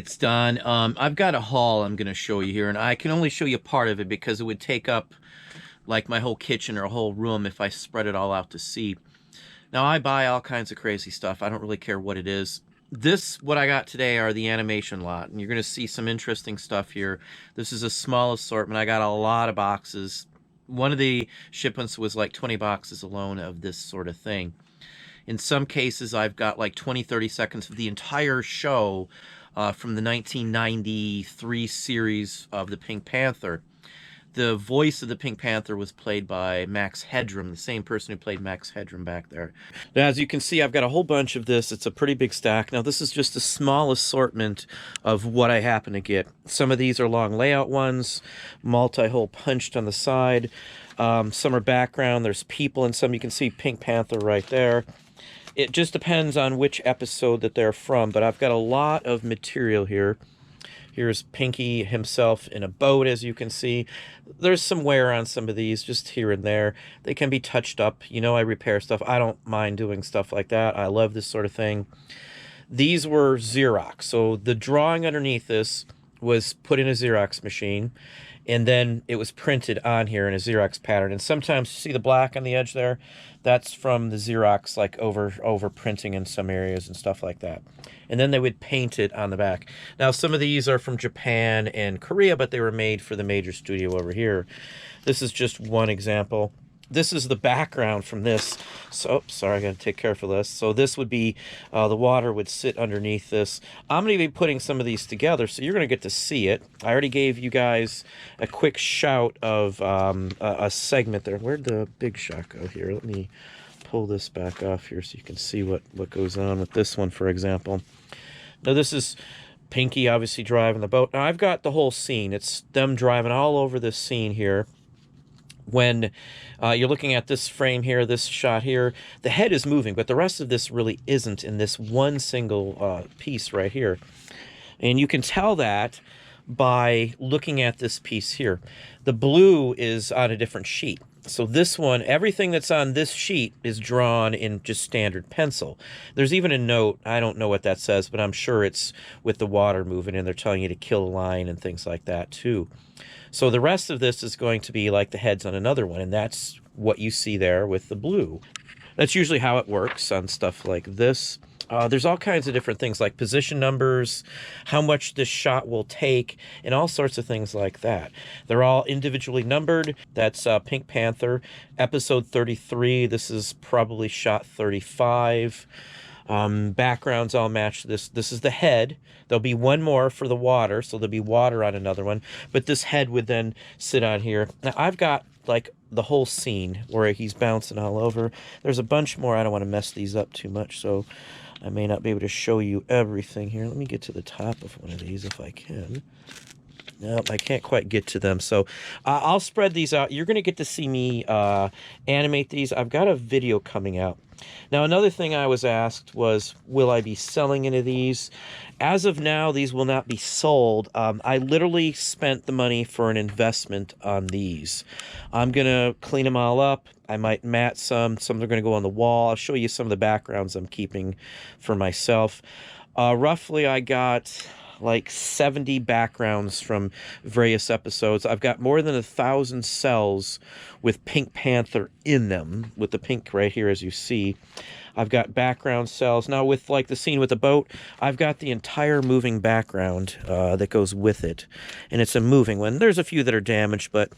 it's done. I've got a haul I'm going to show you here, and I can only show you part of it because it would take up like my whole kitchen or a whole room if I spread it all out to see. Now, I buy all kinds of crazy stuff. I don't really care what it is. What I got today are the animation lot, and you're going to see some interesting stuff here. This is a small assortment. I got a lot of boxes. One of the shipments was like 20 boxes alone of this sort of thing. In some cases, I've got like 20, 30 seconds of the entire show from the 1993 series of the Pink Panther. The voice of the Pink Panther was played by Max Headroom, the same person who played Max Headroom back there. Now, as you can see, I've got a whole bunch of this. It's a pretty big stack. Now, this is just a small assortment of what I happen to get. Some of these are long layout ones, multi-hole punched on the side. Some are background. There's people in some. You can see Pink Panther right there. It just depends on which episode that they're from, but I've got a lot of material here. Here's Pinky himself in a boat, as you can see. There's some wear on some of these, just here and there. They can be touched up. You know, I repair stuff. I don't mind doing stuff like that. I love this sort of thing. These were Xerox. So the drawing underneath this was put in a Xerox machine, and then it was printed on here in a Xerox pattern. And sometimes you see the black on the edge there? That's from the Xerox, like over printing in some areas and stuff like that. And then they would paint it on the back. Now, some of these are from Japan and Korea, but they were made for the major studio over here. This is just one example. This is the background from this. So, sorry, I gotta take careful of this. So this would be, the water would sit underneath this. I'm gonna be putting some of these together, so you're gonna get to see it. I already gave you guys a quick shout of a segment there. Where'd the big shot go here? Let me pull this back off here so you can see what goes on with this one, for example. Now this is Pinky obviously driving the boat. Now I've got the whole scene. It's them driving all over this scene here. When you're looking at this frame here, this shot here, the head is moving, but the rest of this really isn't in this one single piece right here. And you can tell that by looking at this piece here. The blue is on a different sheet. So this one, everything that's on this sheet is drawn in just standard pencil. There's even a note, I don't know what that says, but I'm sure it's with the water moving and they're telling you to kill a line and things like that too. So the rest of this is going to be like the heads on another one, and that's what you see there with the blue. That's usually how it works on stuff like this. There's all kinds of different things like position numbers, how much this shot will take, and all sorts of things like that. They're all individually numbered. That's Pink Panther, episode 33. This is probably shot 35. Backgrounds all match this. This is the head. There'll be one more for the water, so there'll be water on another one. But this head would then sit on here. Now, I've got like the whole scene where he's bouncing all over. There's a bunch more. I don't want to mess these up too much, so I may not be able to show you everything here. Let me get to the top of one of these if I can. Nope, I can't quite get to them. So I'll spread these out. You're going to get to see me animate these. I've got a video coming out. Now, another thing I was asked was, will I be selling any of these? As of now, these will not be sold. I literally spent the money for an investment on these. I'm going to clean them all up. I might mat some. Some are going to go on the wall. I'll show you some of the backgrounds I'm keeping for myself. Roughly, I got like 70 backgrounds from various episodes. I've got more than 1,000 cells with Pink Panther in them, with the pink right here, as you see. I've got background cells. Now, with like the scene with the boat, I've got the entire moving background that goes with it. And it's a moving one. There's a few that are damaged, but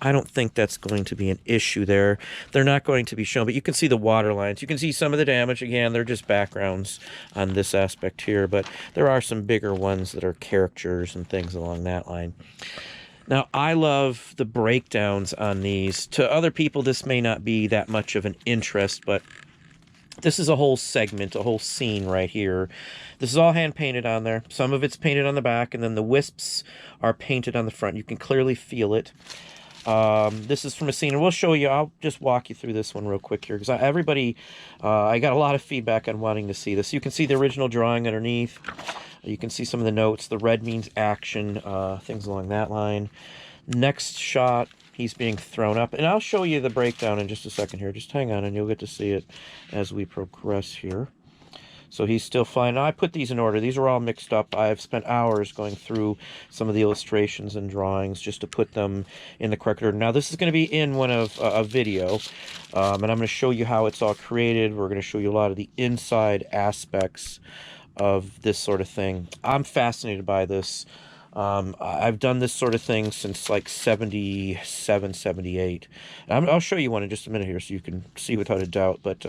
I don't think that's going to be an issue there. They're not going to be shown, but you can see the water lines. You can see some of the damage. Again, they're just backgrounds on this aspect here, but there are some bigger ones that are caricatures and things along that line. Now, I love the breakdowns on these. To other people, this may not be that much of an interest, but this is a whole segment, a whole scene right here. This is all hand painted on there. Some of it's painted on the back, and then the wisps are painted on the front. You can clearly feel it. This is from a scene, and we'll show you. I'll just walk you through this one real quick here, because I got a lot of feedback on wanting to see this. You can see the original drawing underneath. You can see some of the notes. The red means action, things along that line. Next shot, he's being thrown up. And I'll show you the breakdown in just a second here. Just hang on, and you'll get to see it as we progress here. So he's still fine. Now, I put these in order. These are all mixed up. I've spent hours going through some of the illustrations and drawings just to put them in the correct order. Now, this is going to be in one of a video, and I'm going to show you how it's all created. We're going to show you a lot of the inside aspects of this sort of thing. I'm fascinated by this. I've done this sort of thing since like 77, 78. I'll show you one in just a minute here so you can see without a doubt, but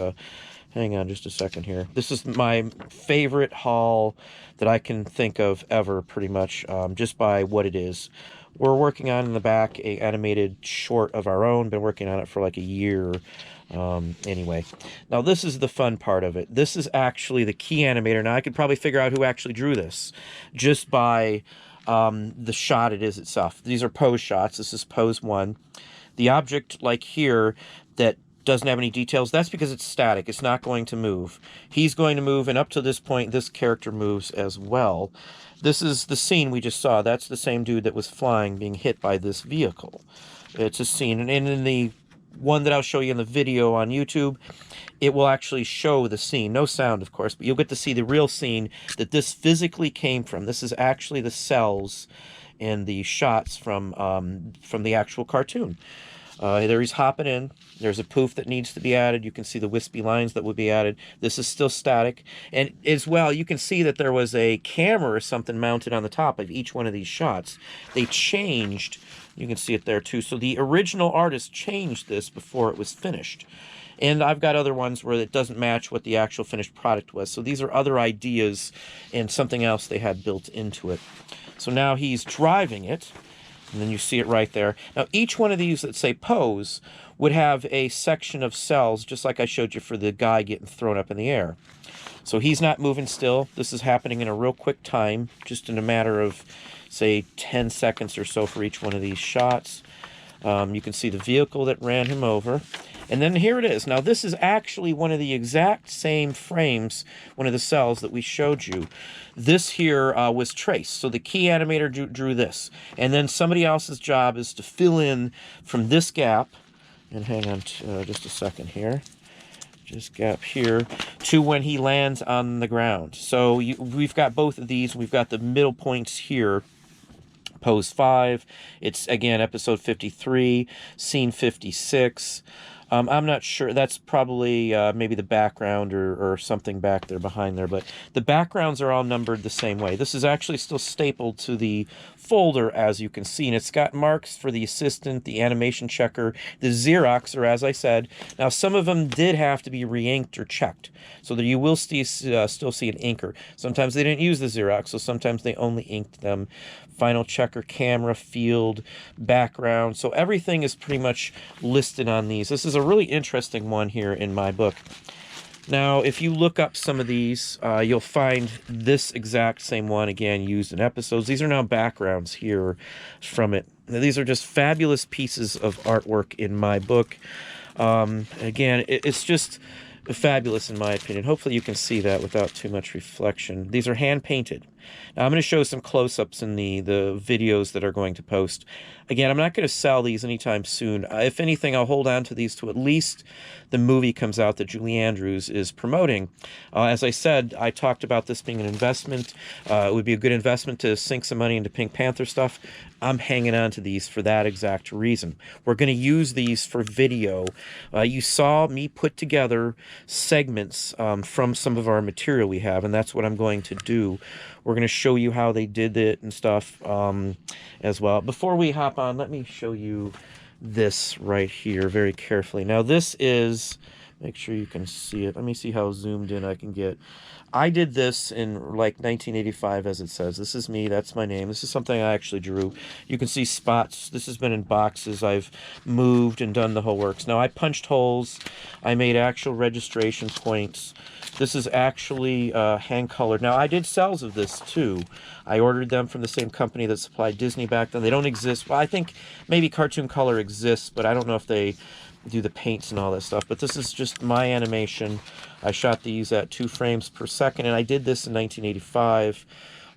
hang on just a second here. This is my favorite haul that I can think of ever, pretty much, just by what it is. We're working on, in the back, a animated short of our own. Been working on it for like a year. Anyway, now this is the fun part of it. This is actually the key animator. Now I could probably figure out who actually drew this just by the shot it is itself. These are pose shots. This is pose 1. The object, like here, that doesn't have any details, that's because it's static. It's not going to move. He's going to move, and up to this point, this character moves as well. This is the scene we just saw. That's the same dude that was flying, being hit by this vehicle. It's a scene, and in the one that I'll show you in the video on YouTube, it will actually show the scene. No sound, of course, but you'll get to see the real scene that this physically came from. This is actually the cells and the shots from the actual cartoon. There he's hopping in. There's a poof that needs to be added. You can see the wispy lines that would be added. This is still static. And as well, you can see that there was a camera or something mounted on the top of each one of these shots. They changed. You can see it there too. So the original artist changed this before it was finished. And I've got other ones where it doesn't match what the actual finished product was. So these are other ideas and something else they had built into it. So now he's driving it. And then you see it right there. Now, each one of these that say pose would have a section of cells, just like I showed you for the guy getting thrown up in the air. So he's not moving still. This is happening in a real quick time, just in a matter of, say, 10 seconds or so for each one of these shots. You can see the vehicle that ran him over. And then here it is. Now, this is actually one of the exact same frames, one of the cells that we showed you. This here was traced. So the key animator drew this. And then somebody else's job is to fill in from this gap. And hang on just a second here. Just gap here to when he lands on the ground. So we've got both of these. We've got the middle points here. Pose 5. It's, again, episode 53, scene 56. I'm not sure. That's probably maybe the background or something back there behind there. But the backgrounds are all numbered the same way. This is actually still stapled to the folder, as you can see. And it's got marks for the assistant, the animation checker, the Xerox, or as I said. Now, some of them did have to be re-inked or checked. So that you will still see an inker. Sometimes they didn't use the Xerox, so sometimes they only inked them. Final checker, camera, field, background. So everything is pretty much listed on these. This is a really interesting one here in my book. Now, if you look up some of these, you'll find this exact same one, again, used in episodes. These are now backgrounds here from it. Now, these are just fabulous pieces of artwork in my book. Again, it's just fabulous in my opinion. Hopefully you can see that without too much reflection. These are hand-painted. Now, I'm going to show some close-ups in the videos that are going to post. Again, I'm not going to sell these anytime soon. If anything, I'll hold on to these to at least the movie comes out that Julie Andrews is promoting. As I said, I talked about this being an investment. It would be a good investment to sink some money into Pink Panther stuff. I'm hanging on to these for that exact reason. We're going to use these for video. You saw me put together segments from some of our material we have, and that's what I'm going to do. We're going to show you how they did it and stuff as well. Before we hop on, let me show you this right here very carefully. Now, this is, make sure you can see it. Let me see how zoomed in I can get. I did this in like 1985, as it says. This is me. That's my name. This is something I actually drew. You can see spots. This has been in boxes. I've moved and done the whole works. Now, I punched holes. I made actual registration points. This is actually hand-colored. Now, I did cells of this, too. I ordered them from the same company that supplied Disney back then. They don't exist. Well, I think maybe Cartoon Color exists, but I don't know if they do the paints and all that stuff. But this is just my animation. I shot these at 2 frames per second, and I did this in 1985.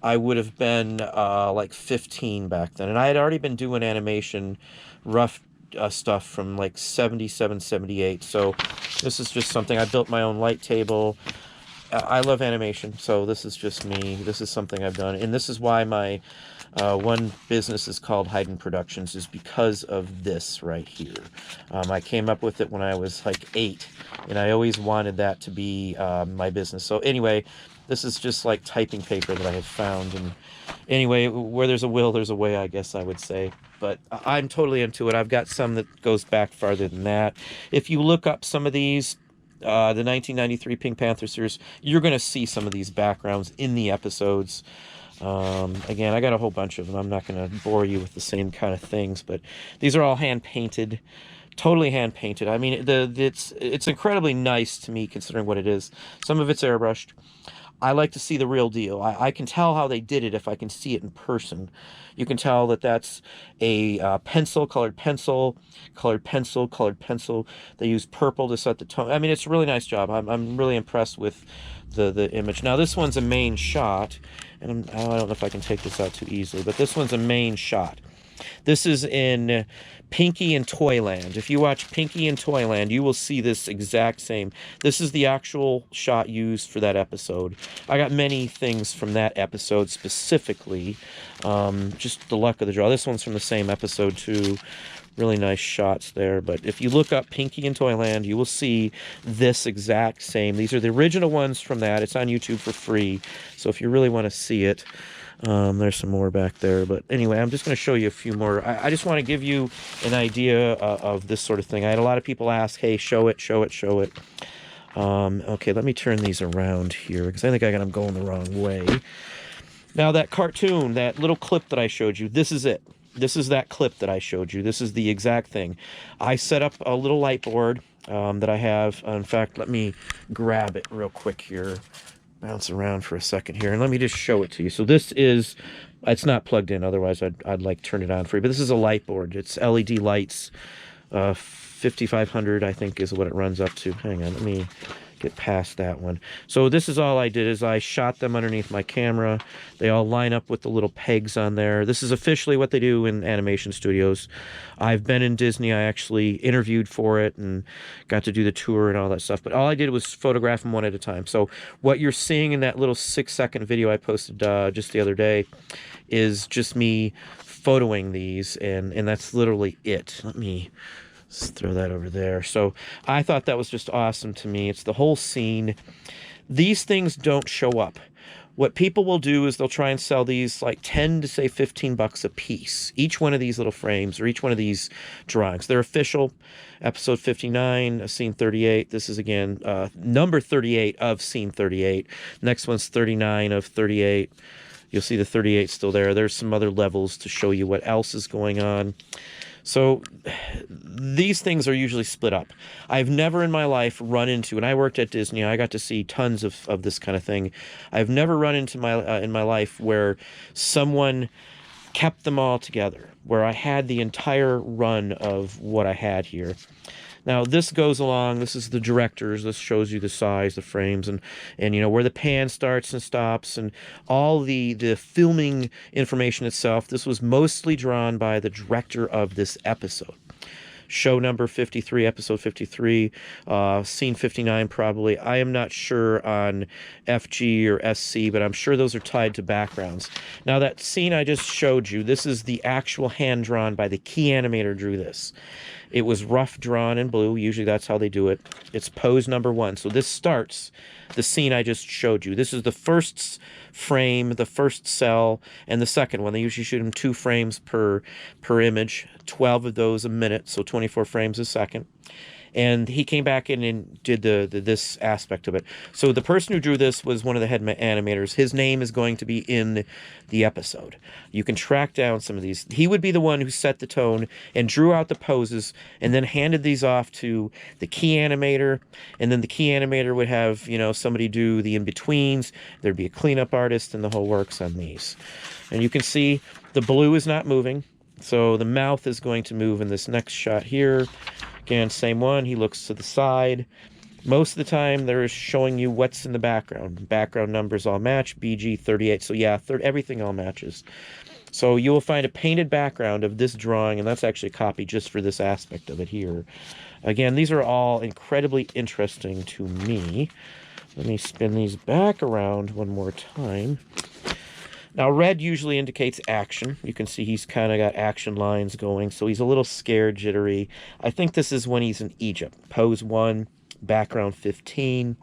I would have been like 15 back then. And I had already been doing animation, rough stuff from like 77, 78. So this is just something. I built my own light table. I love animation, so this is just me. This is something I've done, and this is why my one business is called Hayden Productions, is because of this right here. I came up with it when I was like 8, and I always wanted that to be my business. So anyway, this is just like typing paper that I have found, and anyway, where there's a will, there's a way, I guess I would say. But I'm totally into it. I've got some that goes back farther than that. If you look up some of these, the 1993 Pink Panther series, you're going to see some of these backgrounds in the episodes. Again, I got a whole bunch of them. I'm not going to bore you with the same kind of things, but these are all hand painted, totally hand painted. I mean, it's incredibly nice to me considering what it is. Some of it's airbrushed. I like to see the real deal. I can tell how they did it if I can see it in person. You can tell that that's a pencil, colored pencil, colored pencil, colored pencil. They use purple to set the tone. I mean, it's a really nice job. I'm really impressed with the image. Now, this one's a main shot, and I don't know if I can take this out too easily, but this one's a main shot. This is in Pinky and Toyland. If you watch Pinky and Toyland, you will see this exact same. This is the actual shot used for that episode. I got many things from that episode specifically. Just the luck of the draw. This one's from the same episode too. Really nice shots there. But if you look up Pinky and Toyland, you will see this exact same. These are the original ones from that. It's on YouTube for free. So if you really want to see it, there's some more back there. But anyway, I'm just going to show you a few more. I just want to give you an idea of this sort of thing. I had a lot of people ask, hey, show it, show it, show it. Okay, let me turn these around here because I think I got them going the wrong way. Now, that cartoon, that little clip that I showed you, this is it. This is that clip that I showed you. This is the exact thing. I set up a little light board that I have. In fact, let me grab it real quick here. Bounce around for a second here, and let me just show it to you. So this is, it's not plugged in, otherwise I'd like turn it on for you, but this is a light board. It's LED lights, 5500 I think is what it runs up to. Hang on, let me get past that one. So this is all I did, is I shot them underneath my camera. They all line up with the little pegs on there. This is officially what they do in animation studios. I've been in Disney. I actually interviewed for it and got to do the tour and all that stuff. But all I did was photograph them one at a time. So what you're seeing in that little 6-second video I posted just the other day is just me photoing these, and that's literally it. Let me Let's throw that over there. So I thought that was just awesome to me. It's the whole scene. These things don't show up. What people will do is they'll try and sell these like 10 to say 15 bucks a piece. Each one of these little frames or each one of these drawings. They're official. Episode 59, scene 38. This is again number 38 of scene 38. Next one's 39 of 38. You'll see the 38 still there. There's some other levels to show you what else is going on. So these things are usually split up. I've never in my life run into, and I worked at Disney, I got to see tons of this kind of thing. I've never run into in my life where someone kept them all together, where I had the entire run of what I had here. Now this goes along, this is the directors, this shows you the size, the frames, and you know where the pan starts and stops, and all the filming information itself. This was mostly drawn by the director of this episode. Show number 53, episode 53, scene 59 probably. I am not sure on FG or SC, but I'm sure those are tied to backgrounds. Now that scene I just showed you, this is the actual hand drawn by the key animator drew this. It was rough drawn in blue. Usually that's how they do it. It's pose number 1. So this starts the scene I just showed you. This is the first frame, the first cell, and the second one. They usually shoot them 2 frames per image, 12 of those a minute, so 24 frames a second. And he came back in and did this aspect of it. So the person who drew this was one of the head animators. His name is going to be in the episode. You can track down some of these. He would be the one who set the tone and drew out the poses and then handed these off to the key animator. And then the key animator would have, you know, somebody do the in-betweens. There'd be a cleanup artist and the whole works on these. And you can see the blue is not moving. So the mouth is going to move in this next shot here. Again, same one. He looks to the side. Most of the time, they're showing you what's in the background. Background numbers all match. BG 38. So yeah, everything all matches. So you will find a painted background of this drawing, and that's actually a copy just for this aspect of it here. Again, these are all incredibly interesting to me. Let me spin these back around one more time. Now, red usually indicates action. You can see he's kind of got action lines going, so he's a little scared, jittery. I think this is when he's in Egypt. Pose 1, background 15,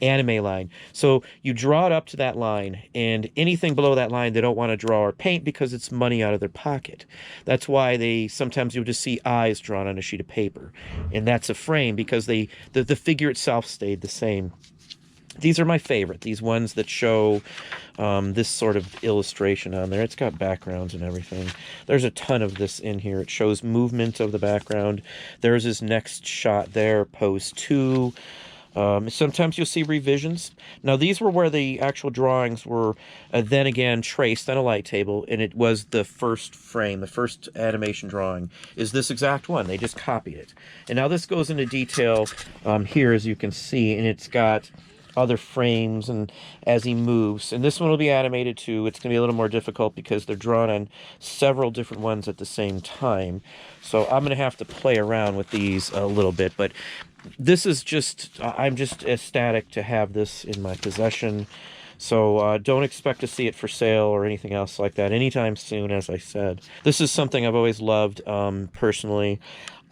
anime line. So you draw it up to that line, and anything below that line they don't want to draw or paint because it's money out of their pocket. That's why sometimes you'll just see eyes drawn on a sheet of paper, and that's a frame because the figure itself stayed the same. These are my favorite, these ones that show this sort of illustration on there. It's got backgrounds and everything. There's a ton of this in here. It shows movement of the background. There's his next shot there, pose 2. Sometimes you'll see revisions. Now, these were where the actual drawings were then again traced on a light table, and it was the first frame, the first animation drawing is this exact one. They just copied it. And now this goes into detail here, as you can see, and it's got other frames and as he moves, and this one will be animated too. It's going to be a little more difficult because they're drawn on several different ones at the same time, so I'm going to have to play around with these a little bit, but this is just, I'm just ecstatic to have this in my possession. So don't expect to see it for sale or anything else like that anytime soon, as I said. This is something I've always loved personally.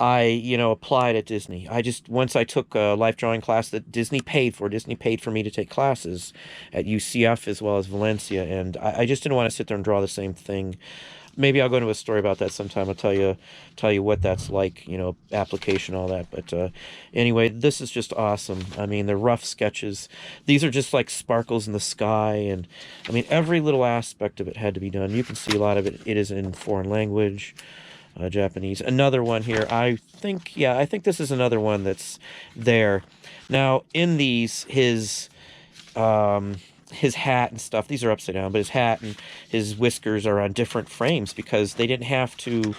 I, applied at Disney. Once I took a life drawing class that Disney paid for. Disney paid for me to take classes at UCF as well as Valencia, and I just didn't want to sit there and draw the same thing. Maybe I'll go into a story about that sometime. I'll tell you what that's like, application, all that. But anyway, this is just awesome. I mean, they're rough sketches. These are just like sparkles in the sky, and I mean, every little aspect of it had to be done. You can see a lot of it. It is in foreign language. Japanese. Another one here. I think this is another one that's there. Now, in these, his hat and stuff, these are upside down, but his hat and his whiskers are on different frames because they didn't have to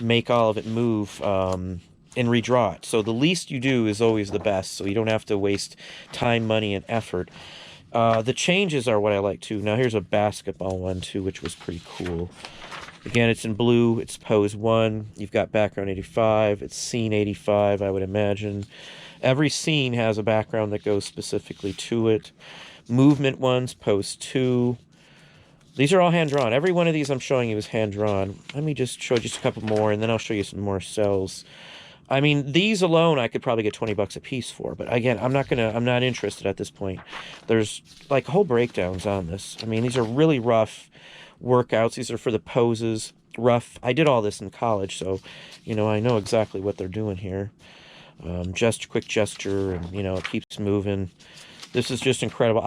make all of it move and redraw it. So the least you do is always the best, so you don't have to waste time, money, and effort. The changes are what I like too. Now, here's a basketball one too, which was pretty cool. Again, it's in blue. It's pose 1. You've got background 85. It's scene 85, I would imagine. Every scene has a background that goes specifically to it. Movement ones, pose 2. These are all hand-drawn. Every one of these I'm showing you is hand-drawn. Let me just show just a couple more, and then I'll show you some more cells. I mean, these alone I could probably get $20 a piece for, but again, I'm not interested at this point. There's like whole breakdowns on this. I mean, these are really rough workouts. These are for the poses. Rough. I did all this in college, so I know exactly what they're doing here. Quick gesture, and it keeps moving. This is just incredible.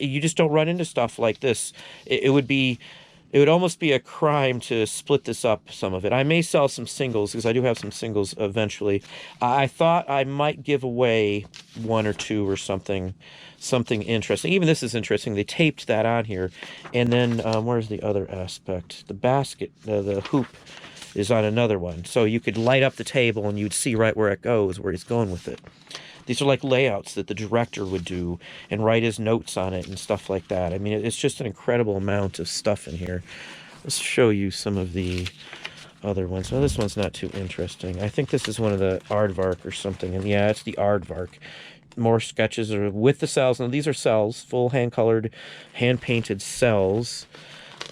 You just don't run into stuff like this. It would almost be a crime to split this up, some of it. I may sell some singles because I do have some singles eventually. I thought I might give away 1 or 2 or something interesting. Even this is interesting. They taped that on here. And then where's the other aspect? The basket, the hoop is on another one. So you could light up the table and you'd see right where it goes, where he's going with it. These are like layouts that the director would do and write his notes on it and stuff like that. I mean, it's just an incredible amount of stuff in here. Let's show you some of the other ones. Now, this one's not too interesting. I think this is one of the aardvark or something. And yeah, it's the aardvark. More sketches are with the cells. Now, these are cells, full hand-colored, hand-painted cells.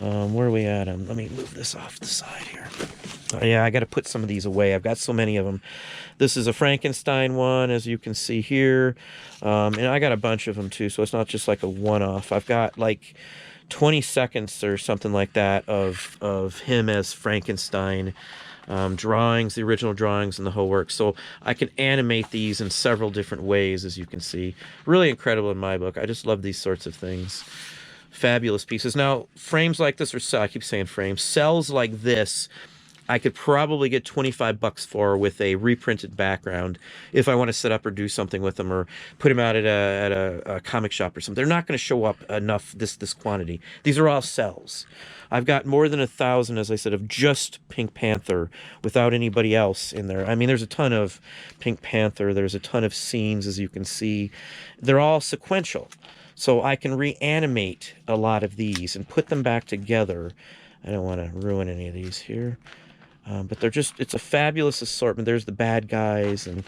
Where are we at? Let me move this off the side here. Yeah, I got to put some of these away. I've got so many of them. This is a Frankenstein one, as you can see here. And I got a bunch of them, too, so it's not just like a one-off. I've got, like, 20 seconds or something like that of him as Frankenstein. Drawings, the original drawings, and the whole work. So I can animate these in several different ways, as you can see. Really incredible in my book. I just love these sorts of things. Fabulous pieces. Now, frames like this, I keep saying frames, cells like this, I could probably get $25 for with a reprinted background if I want to set up or do something with them or put them out at a comic shop or something. They're not going to show up enough, this quantity. These are all cells. I've got more than 1,000, as I said, of just Pink Panther without anybody else in there. I mean, there's a ton of Pink Panther. There's a ton of scenes, as you can see. They're all sequential. So I can reanimate a lot of these and put them back together. I don't want to ruin any of these here. But it's a fabulous assortment. There's the bad guys, and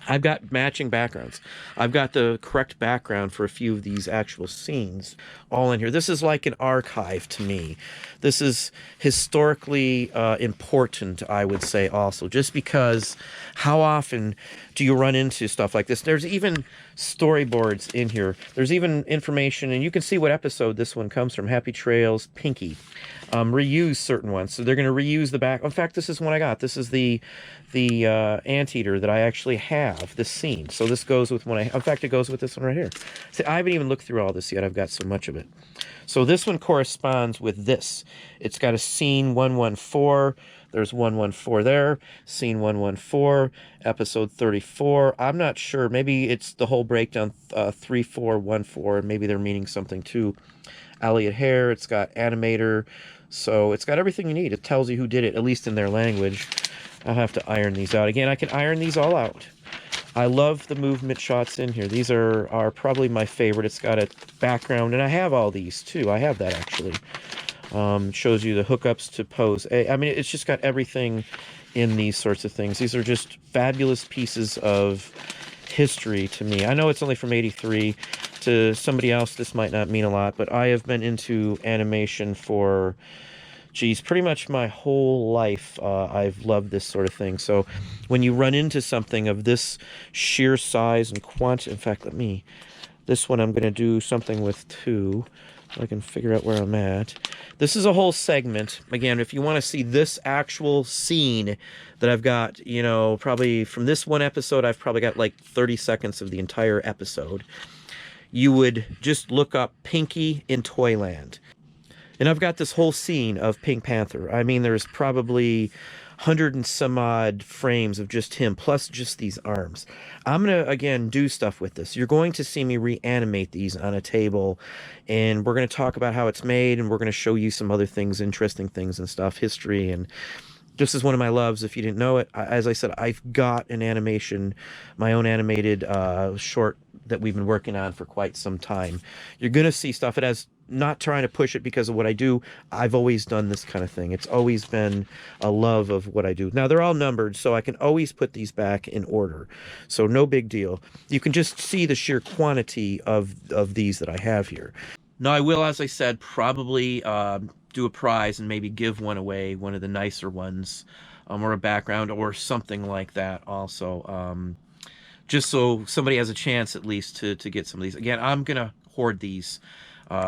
I've got matching backgrounds. I've got the correct background for a few of these actual scenes all in here. This is like an archive to me. This is historically important, I would say, also, just because how often do you run into stuff like this? There's even storyboards in here. There's even information, and you can see what episode this one comes from. Happy Trails, Pinky. Reuse certain ones. So they're going to reuse the back. In fact, this is one I got. This is the anteater that I actually have, this scene. So this goes with one in fact, it goes with this one right here. See, I haven't even looked through all this yet. I've got so much of it. So this one corresponds with this. It's got a scene 114. There's 114 there. Scene 114, episode 34. I'm not sure. Maybe it's the whole breakdown, 3414. Maybe they're meaning something too. Elliot Hare. It's got animator. So it's got everything you need. It tells you who did it, at least in their language. I'll have to iron these out. Again, I can iron these all out. I love the movement shots in here. These are probably my favorite. It's got a background, and I have all these too. I have that actually. Shows you the hookups to pose. I mean, it's just got everything in these sorts of things. These are just fabulous pieces of history to me. I know it's only from '83. To somebody else, this might not mean a lot, but I have been into animation for, geez, pretty much my whole life. I've loved this sort of thing. So when you run into something of this sheer size and quantity, in fact, this one I'm going to do something with too. So I can figure out where I'm at. This is a whole segment. Again, if you want to see this actual scene that I've got, you know, probably from this one episode, I've probably got like 30 seconds of the entire episode. You would just look up Pinky in Toyland. And I've got this whole scene of Pink Panther. I mean, there's probably 100 and some odd frames of just him, plus just these arms. I'm going to, again, do stuff with this. You're going to see me reanimate these on a table, and we're going to talk about how it's made, and we're going to show you some other things, interesting things and stuff, history, and this is one of my loves. If you didn't know it, as I said, I've got an animation, my own animated short that we've been working on for quite some time. You're going to see stuff. It has, not trying to push it because of what I do. I've always done this kind of thing. It's always been a love of what I do. Now, they're all numbered, so I can always put these back in order. So no big deal. You can just see the sheer quantity of these that I have here. Now, I will, as I said, probably do a prize and maybe give one away, one of the nicer ones, or a background or something like that also. Just so somebody has a chance at least to get some of these. Again, I'm going to hoard these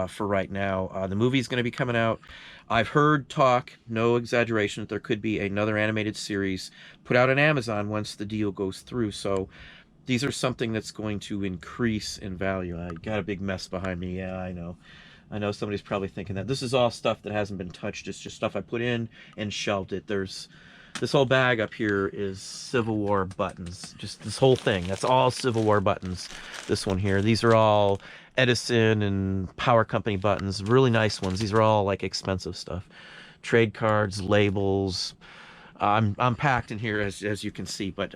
for right now. The movie's going to be coming out. I've heard talk, no exaggeration, that there could be another animated series put out on Amazon once the deal goes through. So these are something that's going to increase in value. I got a big mess behind me. Yeah, I know. I know somebody's probably thinking that. This is all stuff that hasn't been touched. It's just stuff I put in and shelved it. There's this whole bag up here is Civil War buttons. Just this whole thing. That's all Civil War buttons. This one here. These are all Edison and Power Company buttons. Really nice ones. These are all like expensive stuff. Trade cards, labels. I'm packed in here as you can see. But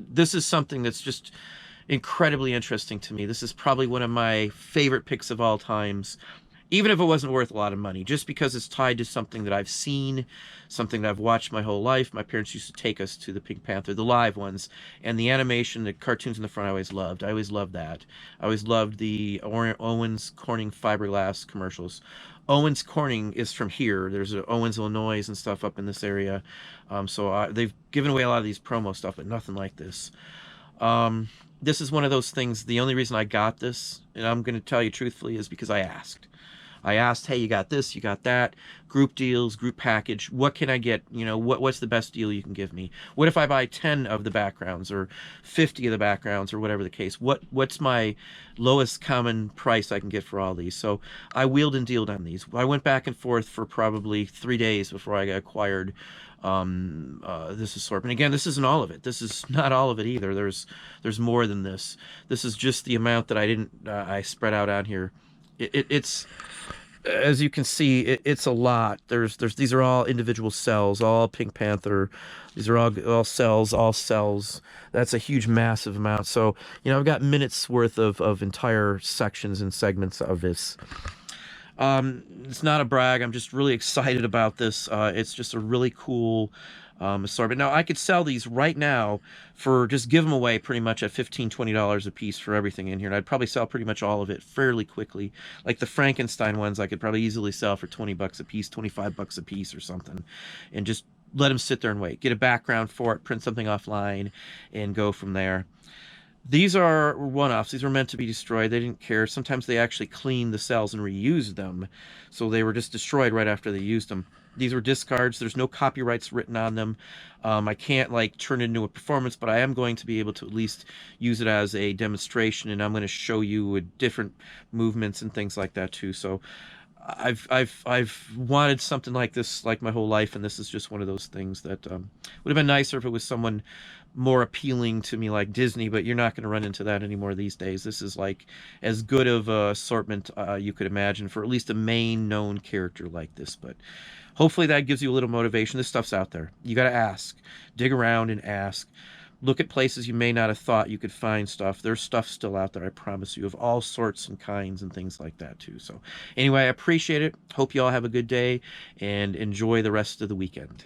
this is something that's just incredibly interesting to me. This is probably one of my favorite picks of all times, even if it wasn't worth a lot of money, just because it's tied to something that I've seen, something that I've watched my whole life. My parents used to take us to the Pink Panther, the live ones, and the animation, the cartoons in the front I always loved. I always loved that. I always loved the Owens Corning fiberglass commercials. Owens Corning is from here. There's Owens, Illinois and stuff up in this area. So they've given away a lot of these promo stuff, but nothing like this. This is one of those things, the only reason I got this, and I'm going to tell you truthfully, is because I asked. I asked, hey, you got this, you got that, group deals, group package, what can I get? You know, what's the best deal you can give me? What if I buy 10 of the backgrounds or 50 of the backgrounds or whatever the case? What's my lowest common price I can get for all these? So I wheeled and dealed on these. I went back and forth for probably 3 days before I acquired this assortment. Again, this isn't all of it. This is not all of it either. There's more than this. This is just the amount that I spread out on here. It's, as you can see, it's a lot. These are all individual cells, all Pink Panther. These are all cells. That's a huge, massive amount. So, you know, I've got minutes worth of entire sections and segments of this. It's not a brag. I'm just really excited about this. It's just a really cool assortment. Now, I could sell these right now for just give them away pretty much at $15-$20 a piece for everything in here. And I'd probably sell pretty much all of it fairly quickly. Like the Frankenstein ones, I could probably easily sell for 20 bucks a piece, 25 bucks a piece or something. And just let them sit there and wait. Get a background for it, print something offline, and go from there. These are one-offs. These were meant to be destroyed. They didn't care. Sometimes they actually cleaned the cells and reused them. So they were just destroyed right after they used them. These were discards. There's no copyrights written on them. I can't like turn it into a performance, but I am going to be able to at least use it as a demonstration, and I'm going to show you different movements and things like that too. So I've wanted something like this like my whole life, and this is just one of those things that would have been nicer if it was someone more appealing to me like Disney, but you're not going to run into that anymore these days. This is like as good of a assortment you could imagine for at least a main known character like this. But hopefully that gives you a little motivation. This stuff's out there. You got to ask, dig around and ask. Look at places you may not have thought you could find stuff. There's stuff still out there, I promise you, of all sorts and kinds and things like that too. So anyway, I appreciate it. Hope you all have a good day and enjoy the rest of the weekend.